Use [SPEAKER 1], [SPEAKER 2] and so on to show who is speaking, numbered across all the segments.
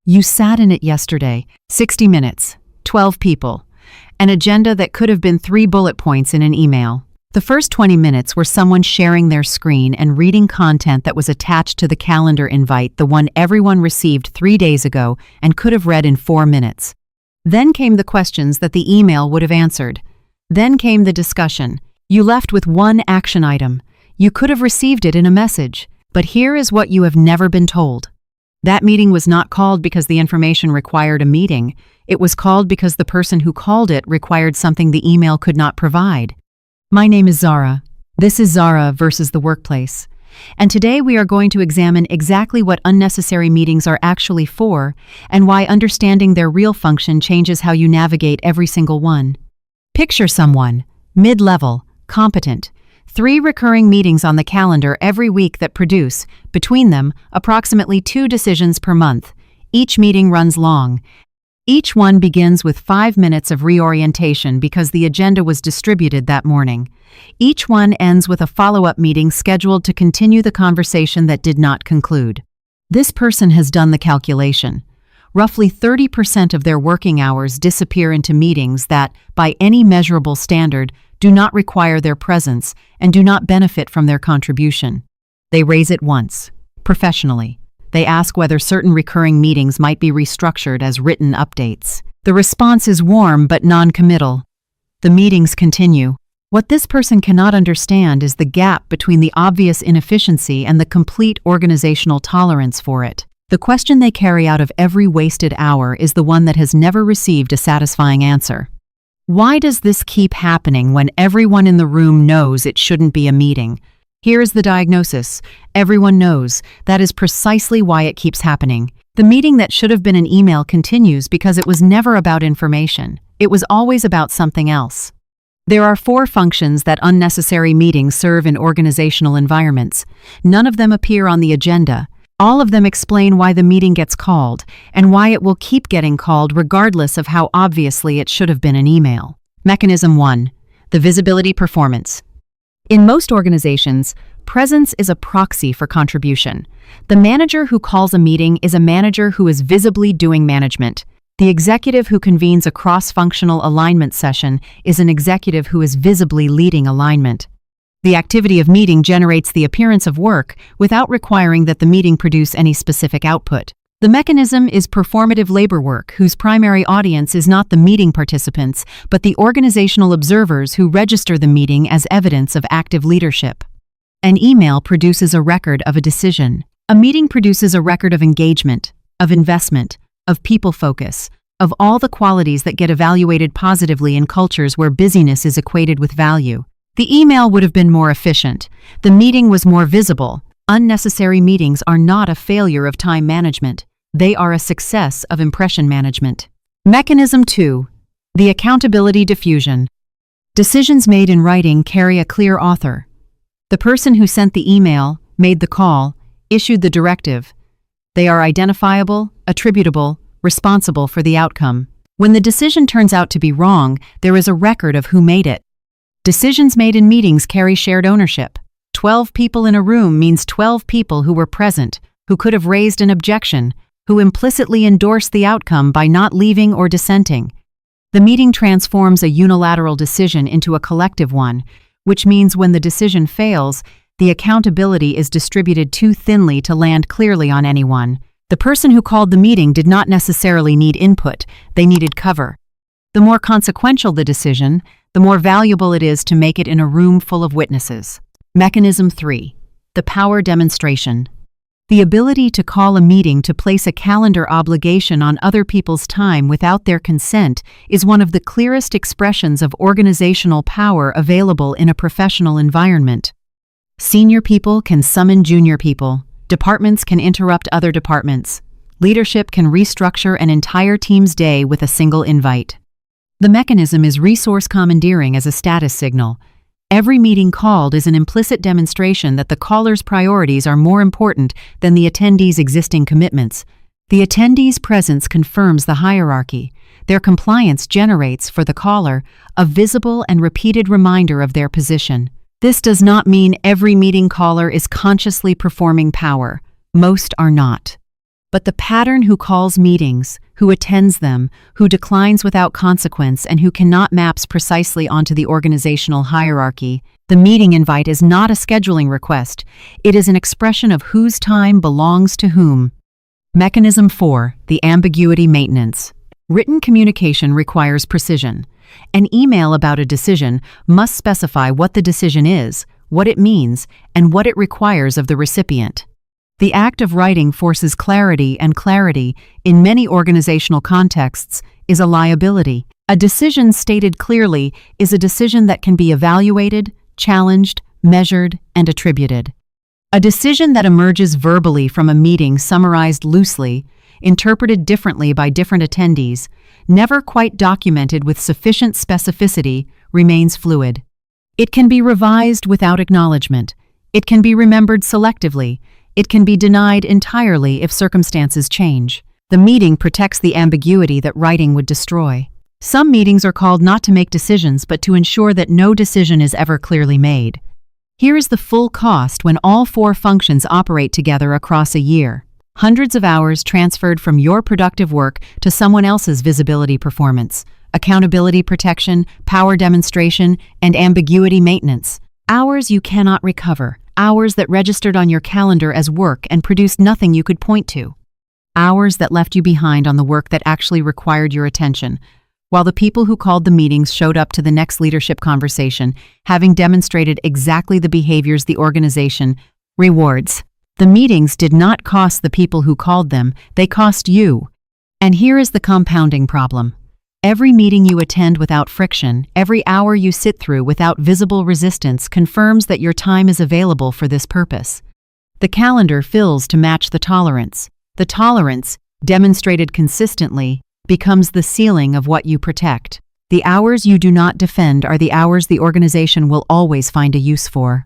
[SPEAKER 1] You sat in it yesterday, 60 minutes, 12 people. An agenda that could have been 3 bullet points in an email. The first 20 minutes were someone sharing their screen and reading content that was attached to the calendar invite, the one everyone received 3 days ago and could have read in 4 minutes. Then came the questions that the email would have answered. Then came the discussion. You left with one action item. You could have received it in a message, but here is what you have never been told. That meeting was not called because the information required a meeting. It was called because the person who called it required something the email could not provide. My name is Zara. This is Zara versus the workplace. And today we are going to examine exactly what unnecessary meetings are actually for and why understanding their real function changes how you navigate every single one. Picture someone, mid-level, competent, 3 recurring meetings on the calendar every week that produce, between them, approximately 2 decisions per month. Each meeting runs long. Each one begins with 5 minutes of reorientation because the agenda was distributed that morning. Each one ends with a follow-up meeting scheduled to continue the conversation that did not conclude. This person has done the calculation. Roughly 30% of their working hours disappear into meetings that, by any measurable standard, do not require their presence and do not benefit from their contribution. They raise it once, professionally. They ask whether certain recurring meetings might be restructured as written updates. The response is warm but non-committal. The meetings continue. What this person cannot understand is the gap between the obvious inefficiency and the complete organizational tolerance for it. The question they carry out of every wasted hour is the one that has never received a satisfying answer. Why does this keep happening when everyone in the room knows it shouldn't be a meeting? Here is the diagnosis. Everyone knows. That is precisely why it keeps happening. The meeting that should have been an email continues because it was never about information. It was always about something else. There are 4 functions that unnecessary meetings serve in organizational environments. None of them appear on the agenda. All of them explain why the meeting gets called and why it will keep getting called regardless of how obviously it should have been an email. Mechanism 1. The visibility performance. In most organizations, presence is a proxy for contribution. The manager who calls a meeting is a manager who is visibly doing management. The executive who convenes a cross-functional alignment session is an executive who is visibly leading alignment. The activity of meeting generates the appearance of work without requiring that the meeting produce any specific output. The mechanism is performative labor work, whose primary audience is not the meeting participants, but the organizational observers who register the meeting as evidence of active leadership. An email produces a record of a decision. A meeting produces a record of engagement, of investment, of people focus, of all the qualities that get evaluated positively in cultures where busyness is equated with value. The email would have been more efficient. The meeting was more visible. Unnecessary meetings are not a failure of time management. They are a success of impression management. Mechanism 2. The accountability diffusion. Decisions made in writing carry a clear author. The person who sent the email, made the call, issued the directive. They are identifiable, attributable, responsible for the outcome. When the decision turns out to be wrong, there is a record of who made it. Decisions made in meetings carry shared ownership. 12 people in a room means 12 people who were present, who could have raised an objection, who implicitly endorsed the outcome by not leaving or dissenting. The meeting transforms a unilateral decision into a collective one, which means when the decision fails, the accountability is distributed too thinly to land clearly on anyone. The person who called the meeting did not necessarily need input, they needed cover. The more consequential the decision, the more valuable it is to make it in a room full of witnesses. Mechanism 3. The power demonstration. The ability to call a meeting to place a calendar obligation on other people's time without their consent is one of the clearest expressions of organizational power available in a professional environment. Senior people can summon junior people. Departments can interrupt other departments. Leadership can restructure an entire team's day with a single invite. The mechanism is resource commandeering as a status signal. Every meeting called is an implicit demonstration that the caller's priorities are more important than the attendees' existing commitments. The attendees' presence confirms the hierarchy. Their compliance generates, for the caller, a visible and repeated reminder of their position. This does not mean every meeting caller is consciously performing power. Most are not. But the pattern who calls meetings, who attends them, who declines without consequence, and who cannot maps precisely onto the organizational hierarchy, the meeting invite is not a scheduling request. It is an expression of whose time belongs to whom. Mechanism 4, the ambiguity maintenance. Written communication requires precision. An email about a decision must specify what the decision is, what it means, and what it requires of the recipient. The act of writing forces clarity, and clarity, in many organizational contexts, is a liability. A decision stated clearly is a decision that can be evaluated, challenged, measured, and attributed. A decision that emerges verbally from a meeting summarized loosely, interpreted differently by different attendees, never quite documented with sufficient specificity, remains fluid. It can be revised without acknowledgement. It can be remembered selectively. It can be denied entirely if circumstances change. The meeting protects the ambiguity that writing would destroy. Some meetings are called not to make decisions but to ensure that no decision is ever clearly made. Here is the full cost when all 4 functions operate together across a year. Hundreds of hours transferred from your productive work to someone else's visibility performance, accountability protection, power demonstration, and ambiguity maintenance. Hours you cannot recover. Hours that registered on your calendar as work and produced nothing you could point to. Hours that left you behind on the work that actually required your attention, while the people who called the meetings showed up to the next leadership conversation, having demonstrated exactly the behaviors the organization rewards. The meetings did not cost the people who called them, they cost you. And here is the compounding problem. Every meeting you attend without friction, every hour you sit through without visible resistance confirms that your time is available for this purpose. The calendar fills to match the tolerance. The tolerance, demonstrated consistently, becomes the ceiling of what you protect. The hours you do not defend are the hours the organization will always find a use for.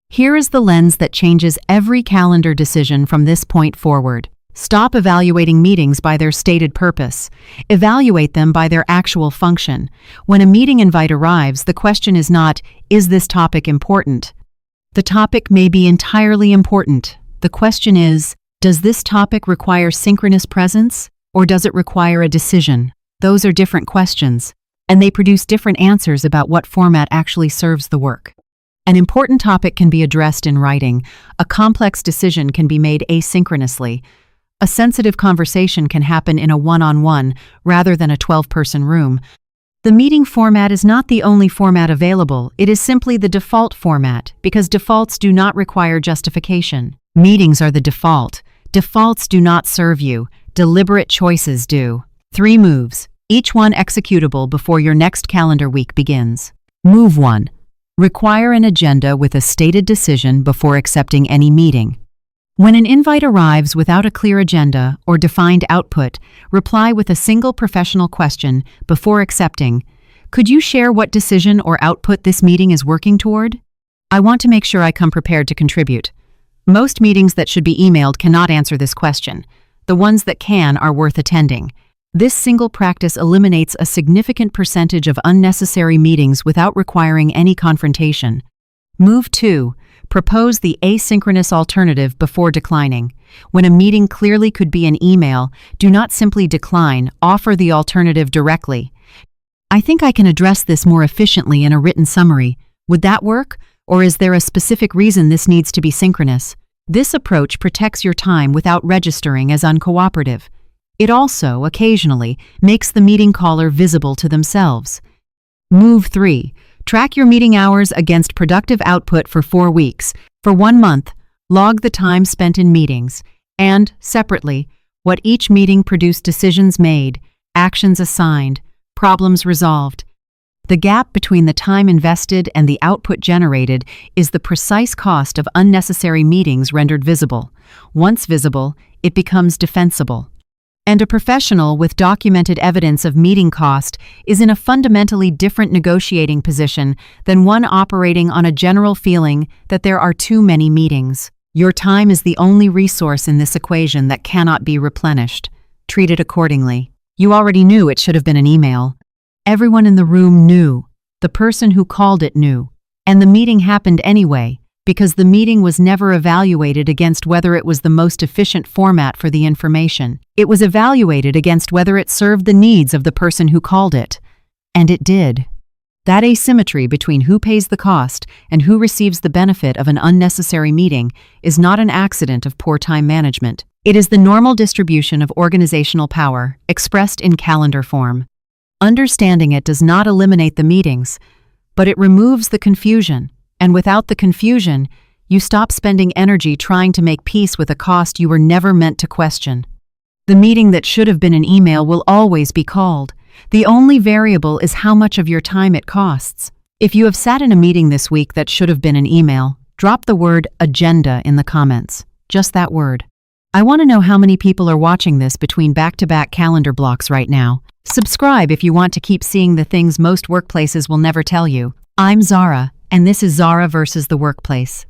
[SPEAKER 1] Here is the lens that changes every calendar decision from this point forward. Stop evaluating meetings by their stated purpose. Evaluate them by their actual function. When a meeting invite arrives, the question is not, is this topic important? The topic may be entirely important. The question is, does this topic require synchronous presence, or does it require a decision? Those are different questions, and they produce different answers about what format actually serves the work. An important topic can be addressed in writing. A complex decision can be made asynchronously. A sensitive conversation can happen in a one-on-one rather than a 12-person room. The meeting format is not the only format available. It is simply the default format, because defaults do not require justification. Meetings are the default. Defaults do not serve you. Deliberate choices do. 3 moves, each one executable before your next calendar week begins. Move 1. Require an agenda with a stated decision before accepting any meeting. When an invite arrives without a clear agenda or defined output, reply with a single professional question before accepting. Could you share what decision or output this meeting is working toward? I want to make sure I come prepared to contribute. Most meetings that should be emailed cannot answer this question. The ones that can are worth attending. This single practice eliminates a significant percentage of unnecessary meetings without requiring any confrontation. Move 2. Propose the asynchronous alternative before declining. When a meeting clearly could be an email, do not simply decline, offer the alternative directly. I think I can address this more efficiently in a written summary. Would that work? Or is there a specific reason this needs to be synchronous? This approach protects your time without registering as uncooperative. It also, occasionally, makes the meeting caller visible to themselves. Move 3. Track your meeting hours against productive output for 4 weeks. For 1 month, log the time spent in meetings, and, separately, what each meeting produced: decisions made, actions assigned, problems resolved. The gap between the time invested and the output generated is the precise cost of unnecessary meetings rendered visible. Once visible, it becomes defensible. And a professional with documented evidence of meeting cost is in a fundamentally different negotiating position than one operating on a general feeling that there are too many meetings. Your time is the only resource in this equation that cannot be replenished. Treat it accordingly. You already knew it should have been an email. Everyone in the room knew. The person who called it knew. And the meeting happened anyway. because the meeting was never evaluated against whether it was the most efficient format for the information. It was evaluated against whether it served the needs of the person who called it. And it did. That asymmetry between who pays the cost and who receives the benefit of an unnecessary meeting is not an accident of poor time management. It is the normal distribution of organizational power, expressed in calendar form. Understanding it does not eliminate the meetings, but it removes the confusion. And without the confusion, you stop spending energy trying to make peace with a cost you were never meant to question. The meeting that should have been an email will always be called. The only variable is how much of your time it costs. If you have sat in a meeting this week that should have been an email, drop the word agenda in the comments. Just that word. I want to know how many people are watching this between back-to-back calendar blocks right now. Subscribe if you want to keep seeing the things most workplaces will never tell you. I'm Zara, and this is Zara versus the workplace.